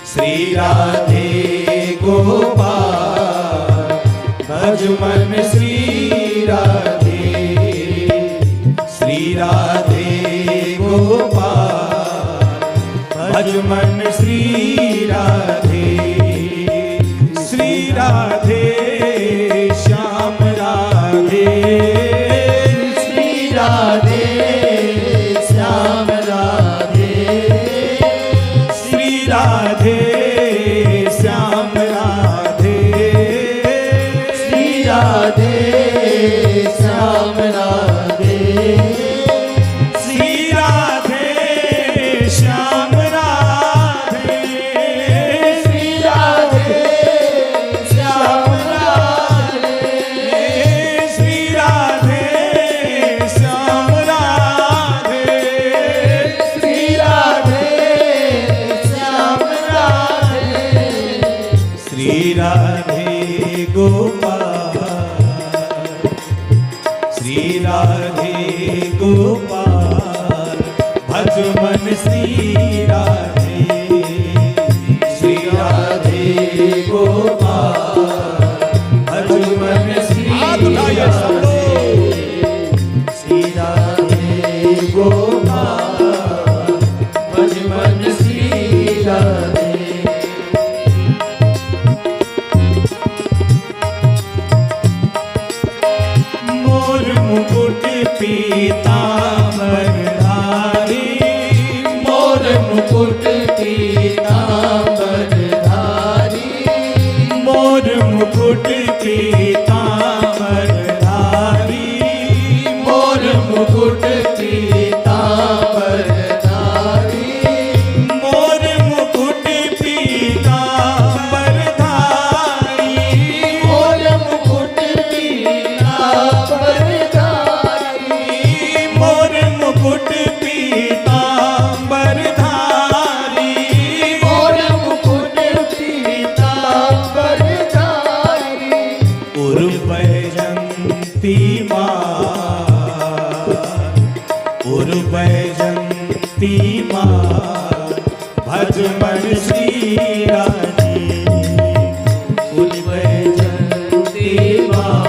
श्री राधे गोपाल, भज मन श्री राधे, श्री भज मन श्री राधे, श्री राधे श्याम राधे, श्री राधे श्याम राधे, श्री राधे श्याम राधे, श्री राधे श्याम राधे, श्री राधे श्याम राधे, श्री राधे श्याम राधे, श्री राधे श्याम राधे, श्री राधे श्याम राधे, श्री राधे गोपाल, श्री राधे गोपाल, भज मन श्री राधे, श्री राधे गोपाल, भज मन श्री राधे, श्री राधे गोपाल, भज मन श्री राधे। मोर मुकुट पीतांबर धारी, मोर मुकुट पीतांबर धारी, मोर मुकुट पीतांबर धारी, मोर मुकुट पीतांबर धारी, मोर मुकुट पीतांबर धारी, मोर मुकुट पीतांबर धारी, मोर मुकुट पीतांबर धारी, मोर मुकुट पीतांबर धारी, उर्वैजंती माँ, उर्वैजंती माँ, भज मन श्री राधे, उर्वैजंती माँ,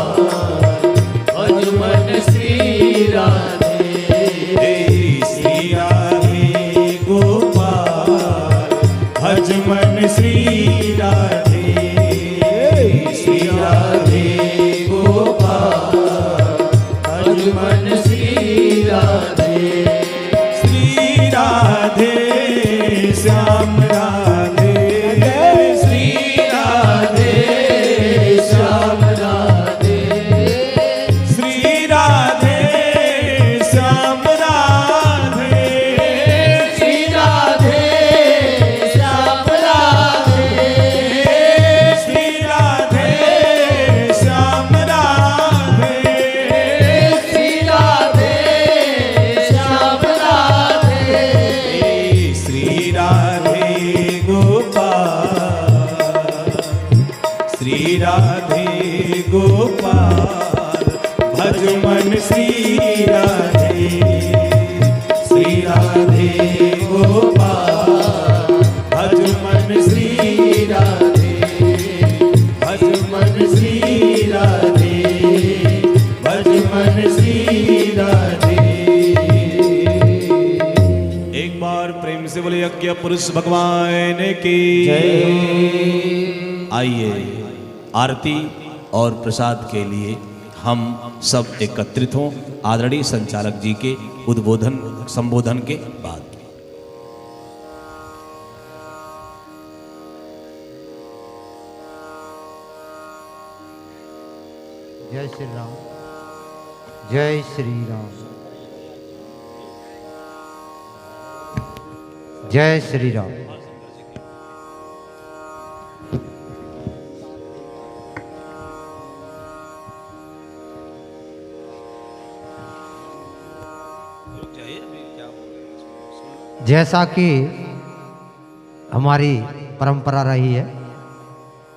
भज मन श्री राधे, श्री राधे गोपाल, भज मन श्री राधे, श्री राधे गोपाल, भज मन श्री राधे, श्री राधे श्याम राधे, श्री राधे श्याम राधे, श्री राधे श्याम राधे, श्री राधे श्याम राधे, श्री राधे श्याम राधे, श्री राधे श्याम राधे, श्री राधे गोपाल, श्री राधे गोपाल, भज मन श्री राधे, श्री राधे गोपाल, भज मन श्री राधे, भज मन श्री राधे, भज मन श्री राधे। एक बार प्रेम से बोले यज्ञ पुरुष भगवान की आइए आरती और प्रसाद के लिए हम सब एकत्रित हों आदरणीय संचालक जी के उद्बोधन संबोधन के बाद। जय श्री राम, जय श्री राम, जय श्री राम। जैसा कि हमारी परंपरा रही है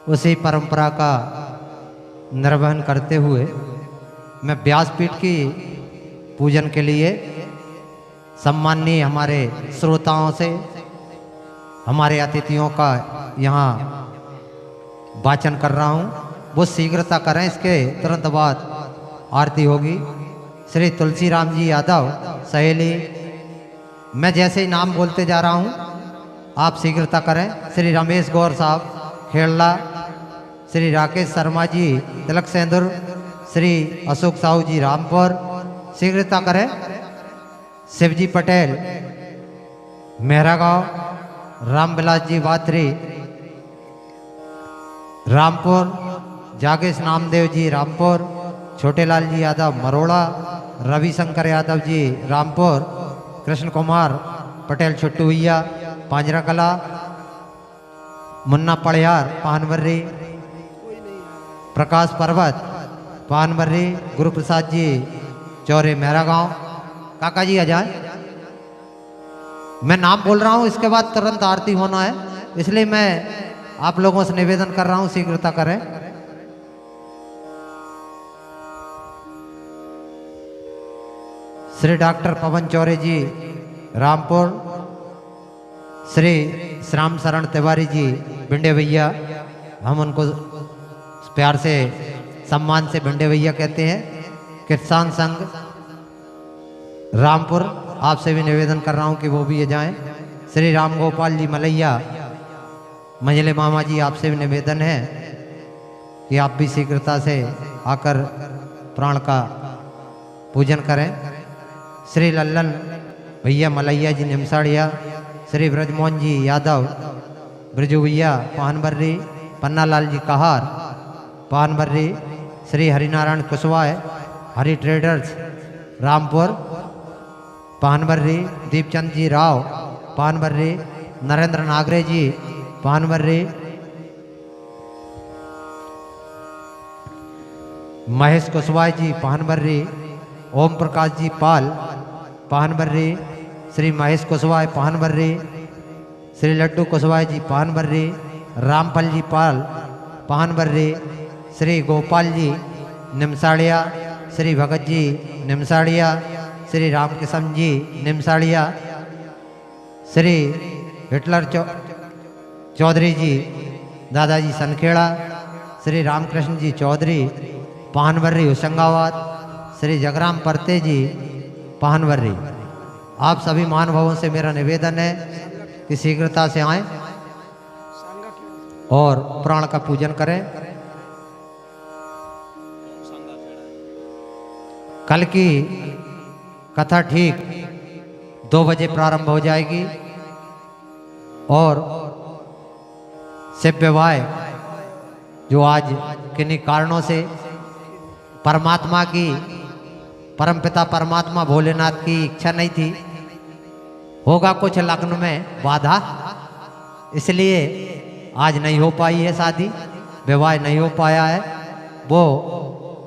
उसी परंपरा का निर्वहन करते हुए मैं व्यासपीठ की पूजन के लिए सम्माननीय हमारे श्रोताओं से हमारे अतिथियों का यहाँ वाचन कर रहा हूँ। वो शीघ्रता करें, इसके तुरंत बाद आरती होगी। श्री तुलसी राम जी यादव सहेली, मैं जैसे ही नाम बोलते जा रहा हूँ आप शीघ्रता करें। श्री रमेश गौर साहब खेड़ला, श्री राकेश शर्मा जी तिलक सेंदुर, श्री अशोक साहू जी रामपुर, शीघ्रता करें। शिवजी पटेल मेहरागांव, रामविलास जी वात्री रामपुर, जागेश नामदेव जी रामपुर, छोटेलाल जी यादव मरोड़ा, रविशंकर यादव जी रामपुर, कृष्ण कुमार पटेल छुट्टुवैया पांजरा कला, मुन्ना पड़ियार पानवर्री, प्रकाश पर्वत पानवर्री, गुरु प्रसाद जी चौरे मेहरा गांव। काका जी आ जाए। मैं नाम बोल रहा हूं, इसके बाद तुरंत आरती होना है, इसलिए मैं आप लोगों से निवेदन कर रहा हूं शीघ्रता करें। श्री डॉक्टर पवन चौरे जी रामपुर, श्री श्याम शरण तिवारी जी भिंडे भैया, हम उनको प्यार से सम्मान से भिंडे भैया कहते हैं। किसान संघ रामपुर, आपसे भी निवेदन कर रहा हूं कि वो भी ये जाएं। श्री राम गोपाल जी मलैया, मंझले मामा जी, आपसे भी निवेदन है कि आप भी शीघ्रता से आकर प्राण का पूजन करें। श्री लल्लन भैया मलैया जी निमसाड़िया, श्री ब्रजमोहन जी यादव ब्रजू भैया पानबर्री, पन्नालाल जी कहार पानबर्री, श्री हरिनारायण कुशवाहा हरि ट्रेडर्स रामपुर पानबर्री, दीपचंद जी राव पानबर्री, नरेंद्र नागरे जी पानबर्री, महेश कुशवाहा जी पानबर्री, ओम प्रकाश जी पाल पानबर्री, श्री महेश कुशवाहा पानबर्री, श्री लड्डू कुशवाहा जी पानबर्री, रामपल जी पाल पानबर्री, श्री गोपाल जी निमसाड़िया, श्री भगत जी निमसाड़िया, श्री रामकिशन जी निमसाड़िया, श्री हिटलर चौधरी जी दादाजी सनखेड़ा, श्री रामकृष्ण जी चौधरी पानवर्री होशंगाबाद, श्री जगराम परते जी पानवर्री। आप सभी महानुभावों से मेरा निवेदन है कि शीघ्रता से आएं और प्राण का पूजन करें। कल की कथा ठीक 2 बजे प्रारंभ हो जाएगी और शिव विवाह जो आज किन्हीं कारणों से परमात्मा की, परमपिता परमात्मा भोलेनाथ की इच्छा नहीं थी, होगा कुछ लग्न में बाधा, इसलिए आज नहीं हो पाई है शादी, विवाह नहीं हो पाया है, वो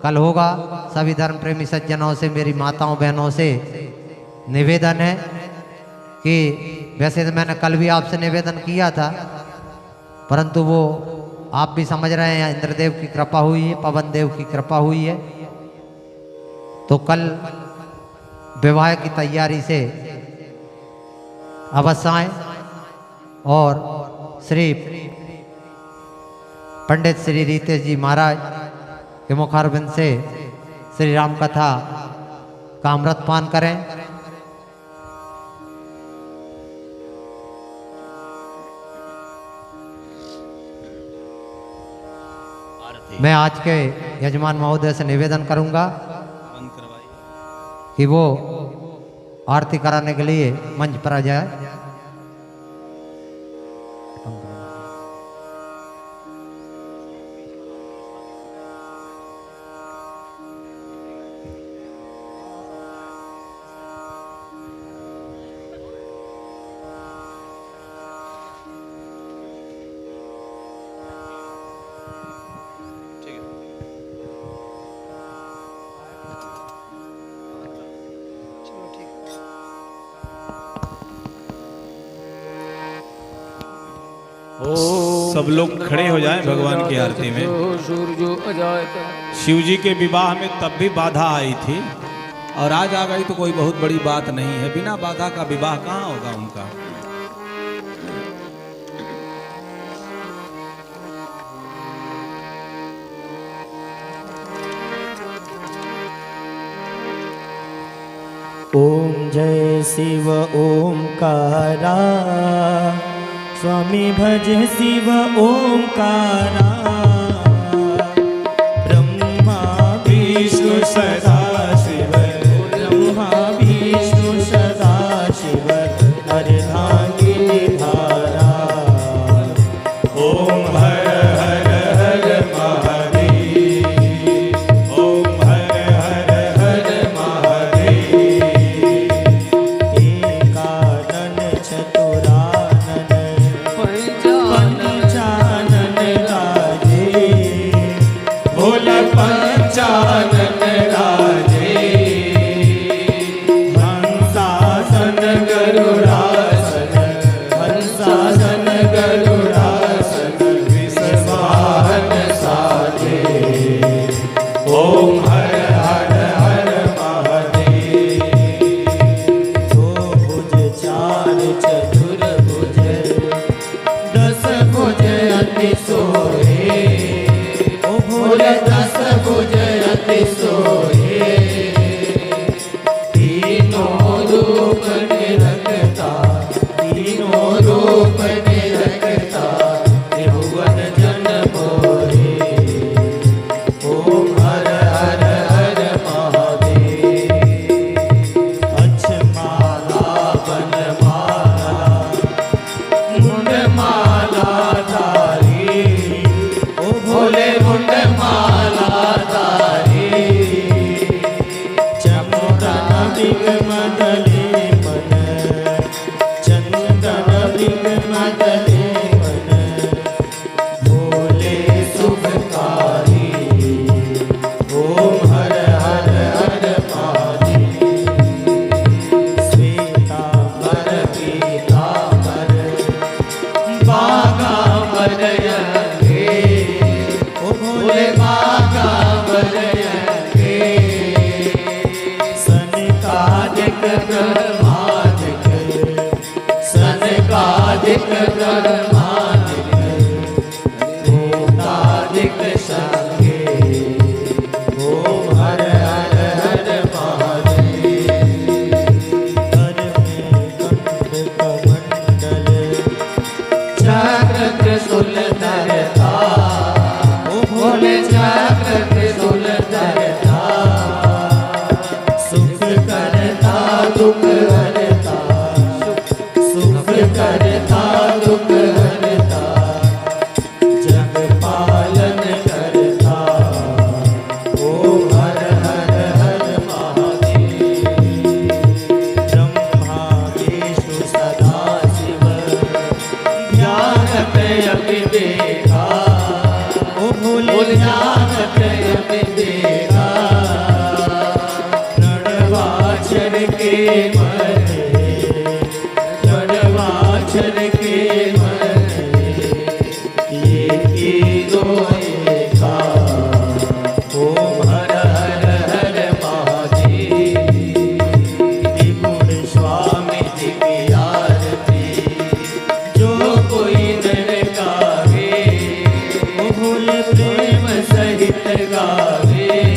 कल होगा। सभी धर्म प्रेमी सज्जनों से, मेरी माताओं बहनों से निवेदन है कि वैसे तो मैंने कल भी आपसे निवेदन किया था, परंतु वो आप भी समझ रहे हैं, इंद्रदेव की कृपा हुई है, पवन देव की कृपा हुई है, तो कल विवाह की तैयारी से अवश्य आएं और श्री पंडित श्री रितेश जी महाराज के मुखारबिंद से श्री राम कथा का अमृत पान करें। मैं आज के यजमान महोदय से निवेदन करूंगा कि वो आरती कराने के लिए मंच पर आ जाए। सब लोग खड़े हो जाएं भगवान की आरती में। शिव जी के विवाह में तब भी बाधा आई थी और आज आ गई तो कोई बहुत बड़ी बात नहीं है। बिना बाधा का विवाह कहाँ होगा उनका। ओम जय शिव ओमकारा, स्वामी भजे शिव ओंकारा ब्रह्मा विष्णु सदा शिव ब्रह्मा विष्णु सदा शिव अर्धांगिनी धारा ओम हर हर हर महादेव ओम हर हर हर महादेव एकानन चतुरानन पंचानन राजे भोले पंचानन राजे हंसासन गरुड़ासन हंसासन गरुड़ासन विषवाहन साजे ओम हर हर हर महादेव दो भुज चार चतुर्भुज दस भुज अति सोहे ओ भोले दस भुज अति सोहे तीनों रूप निरखता तीनों रूप निरखता त्रिभुवन जन मोहे ओम हर हर हर महादेव अक्षमाला बनमाला मुंड माला धारी ओ भोले मुंड माला धारी चंदन बिग मदले मन चंदन बिग मदले मन भोले शुभकारी ओम हर हर हर महादेव श्वेतांबर पीतांबर बागांबर यंगे ओ भोले बागांबर यंगे सनकादिक ब्रह्मादिक सनकादिक ब्रह्मादिक भूतादिक संगे ओम हर हर हर महादेव कर में कंद कमंडल चक्र त्रिशूल धरता ओ भोले चक्र त्रिशूल धरता सुख करता दुख हरता सुख करता दुख हरता जग पालन करता ओम हर हर हर महादेव ब्रह्मा विष्णु सदा शिव ध्यान अभी देखा ओ भोले ध्यान अभी देखा प्रणवाक्षर के मध्य प्रणवाक्षर के मध्य ये तीनों एका ओम हर हर हर महादेव त्रिपुर स्वामी जी की आरती जो कोई नर गावे ओ भोले प्रेम सहित गावे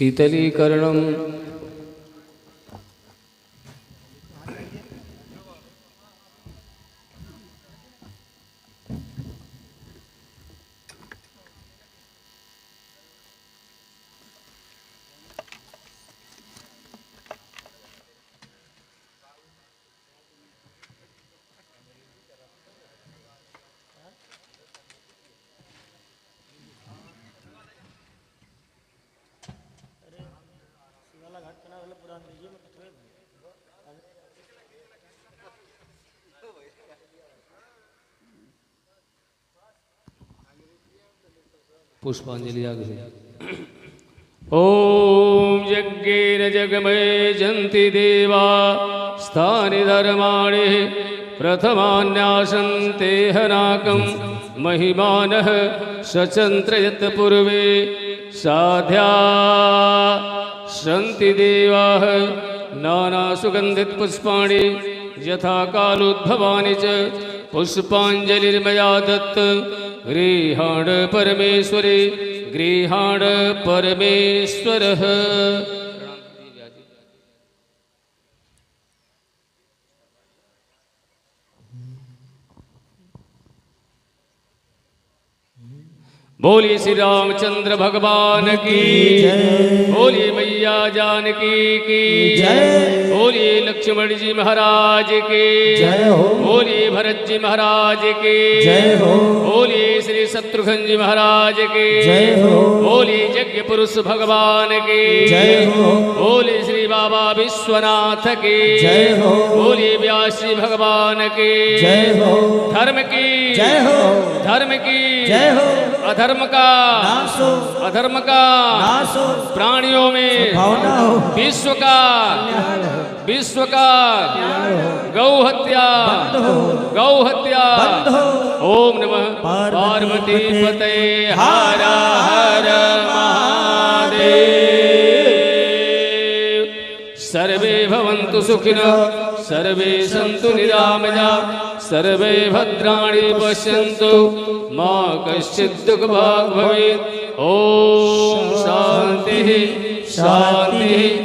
शीतलीकरणम् पुष्पांजलि आगे। ओम यज्ञेन जगमय जन्ति देवा स्थानि धर्माणि प्रथमान्यासन्ते हनाकं महिमानः सचन्त्रयत् पूर्वे साध्या सन्ति देवाः नानासुगन्धितपुष्पाणि यथा कालोद्भवानि च पुष्पाञ्जलिर्मया दत्त गृहाण परमेश्वरे गृहाण परमेश्वरः। बोलिए श्री रामचंद्र भगवान की जय। बोलिए मैया जानकी की जय। बोलिए लक्ष्मण जी महाराज की जय हो। बोलिए भरत जी महाराज की जय हो। बोलिए श्री शत्रुघ्न जी महाराज की जय हो। बोलिए यज्ञ पुरुष भगवान की जय हो। बोलिए श्री बाबा विश्वनाथ की जय हो। बोलिए व्यास जी भगवान की जय हो। धर्म की जय हो। धर्म की जय हो। अधर्म का नाश हो। अधर्म का नाश हो। प्राणियों में भावना हो। विश्व का गौ हत्या बंद हो। गौ हत्या बंद हो। ओम नमः पार्वती पार्वती पते हर हर महादेव। सर्वे भवन्तु सुखिनः सर्वे सन्तु निरामया सर्वे भद्राणि पश्यन्तु मा कश्चित् दुःखभाग् भवेत्। ओम शान्तिः शान्तिः।